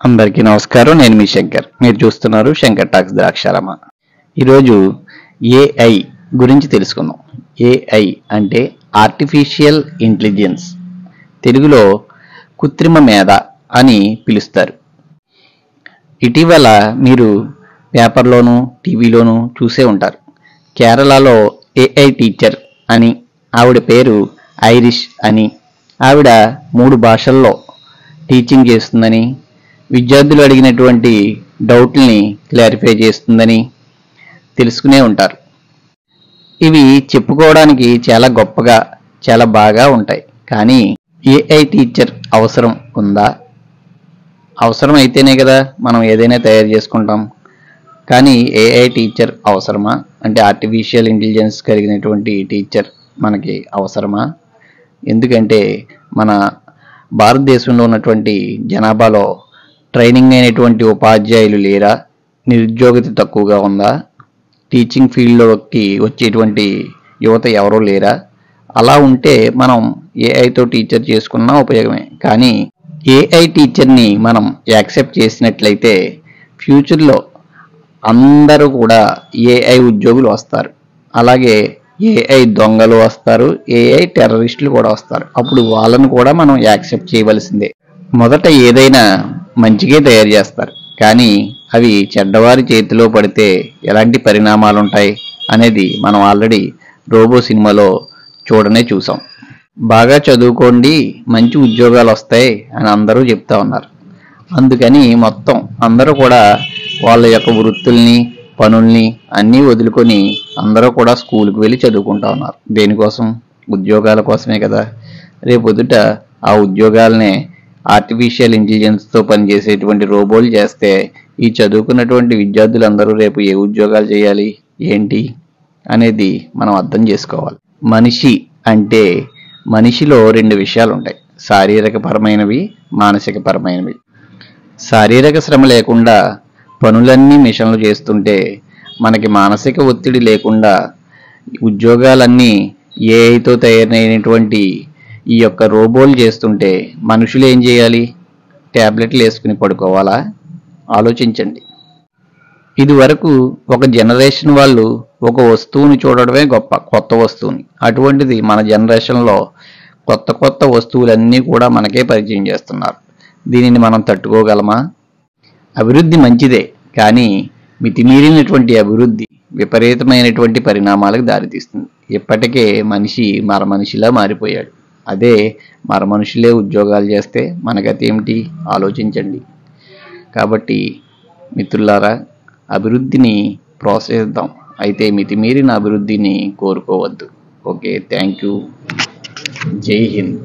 అందరికీ నమస్కారం. నేను మీ శంకర్. మీరు చూస్తున్నారు శంకర్ టాక్స్ ద్రాక్షారామ. ఈరోజు ఏఐ గురించి తెలుసుకుందాం. ఏఐ అంటే ఆర్టిఫిషియల్ ఇంటెలిజెన్స్, తెలుగులో కృత్రిమ మేధ అని పిలుస్తారు. ఇటీవల మీరు పేపర్లోను టీవీలోను చూసే ఉంటారు. కేరళలో ఏఐ టీచర్ అని, ఆవిడ పేరు ఐరిష్ అని, ఆవిడ 3 భాషల్లో టీచింగ్ చేస్తుందని, విద్యార్థులు అడిగినటువంటి డౌట్లని క్లారిఫై చేస్తుందని తెలుసుకునే ఉంటారు. ఇవి చెప్పుకోవడానికి చాలా గొప్పగా, చాలా బాగా ఉంటాయి. కానీ ఏఐ టీచర్ అవసరం ఉందా? అవసరం అయితేనే కదా మనం ఏదైనా తయారు చేసుకుంటాం. కానీ ఏఐ టీచర్ అవసరమా? అంటే ఆర్టిఫిషియల్ ఇంటెలిజెన్స్ కలిగినటువంటి టీచర్ మనకి అవసరమా? ఎందుకంటే మన భారతదేశంలో ఉన్నటువంటి జనాభాలో ట్రైనింగ్ అయినటువంటి ఉపాధ్యాయులు లేరా? నిరుద్యోగిత తక్కువగా ఉందా? టీచింగ్ ఫీల్డ్లోకి వచ్చేటువంటి యువత ఎవరూ లేరా? అలా ఉంటే మనం ఏఐతో టీచర్ చేసుకున్నా ఉపయోగమే. కానీ ఏఐ టీచర్ని మనం యాక్సెప్ట్ చేసినట్లయితే ఫ్యూచర్లో అందరూ కూడా ఏఐ ఉద్యోగులు వస్తారు. అలాగే ఏఐ దొంగలు వస్తారు, ఏఐ టెర్రరిస్టులు కూడా వస్తారు. అప్పుడు వాళ్ళను కూడా మనం యాక్సెప్ట్ చేయవలసిందే. మొదట ఏదైనా మంచిగా తయారు చేస్తారు, కానీ అవి చెడ్డవారి చేతిలో పడితే ఎలాంటి పరిణామాలు ఉంటాయి అనేది మనం ఆల్రెడీ రోబో సినిమాలో చూసాం. బాగా చదువుకోండి, మంచి ఉద్యోగాలు వస్తాయి అని అందరూ చెప్తా ఉన్నారు. అందుకని మొత్తం అందరూ కూడా వాళ్ళ యొక్క వృత్తుల్ని, పనుల్ని అన్నీ వదులుకొని అందరూ కూడా స్కూల్కి వెళ్ళి చదువుకుంటా ఉన్నారు. దేనికోసం? ఉద్యోగాల కోసమే కదా. రేపొద్దుట ఆ ఉద్యోగాలనే ఆర్టిఫిషియల్ ఇంటెలిజెన్స్తో పనిచేసేటువంటి రోబోలు చేస్తే ఈ చదువుకున్నటువంటి విద్యార్థులందరూ రేపు ఏ ఉద్యోగాలు చేయాలి, ఏంటి అనేది మనం అర్థం చేసుకోవాలి. మనిషి అంటే మనిషిలో 2 విషయాలు ఉంటాయి: శారీరకపరమైనవి, మానసికపరమైనవి. శారీరక శ్రమ లేకుండా పనులన్నీ మిషన్లు చేస్తుంటే, మనకి మానసిక ఒత్తిడి లేకుండా ఉద్యోగాలన్నీ ఏఐతో తయారైనటువంటి ఈ యొక్క రోబోలు చేస్తుంటే మనుషులు ఏం చేయాలి? ట్యాబ్లెట్లు వేసుకుని పడుకోవాలా? ఆలోచించండి. ఇది వరకు ఒక జనరేషన్ వాళ్ళు ఒక వస్తువుని చూడడమే గొప్ప, కొత్త వస్తువుని. అటువంటిది మన జనరేషన్లో కొత్త కొత్త వస్తువులన్నీ కూడా మనకే పరిచయం చేస్తున్నారు. దీనిని మనం తట్టుకోగలమా? అభివృద్ధి మంచిదే, కానీ మితిమీరినటువంటి అభివృద్ధి విపరీతమైనటువంటి పరిణామాలకు దారితీస్తుంది. ఇప్పటికే మనిషి మనిషిలా మారిపోయాడు. అదే మనుషులే ఉద్యోగాలు చేస్తే మన గతి ఏమిటి? ఆలోచించండి. కాబట్టి మిత్రులారా, అభివృద్ధిని ప్రోత్సహిద్దాం, అయితే మితిమీరిన అభివృద్ధిని కోరుకోవద్దు. Okay, thank you. జై హింద్.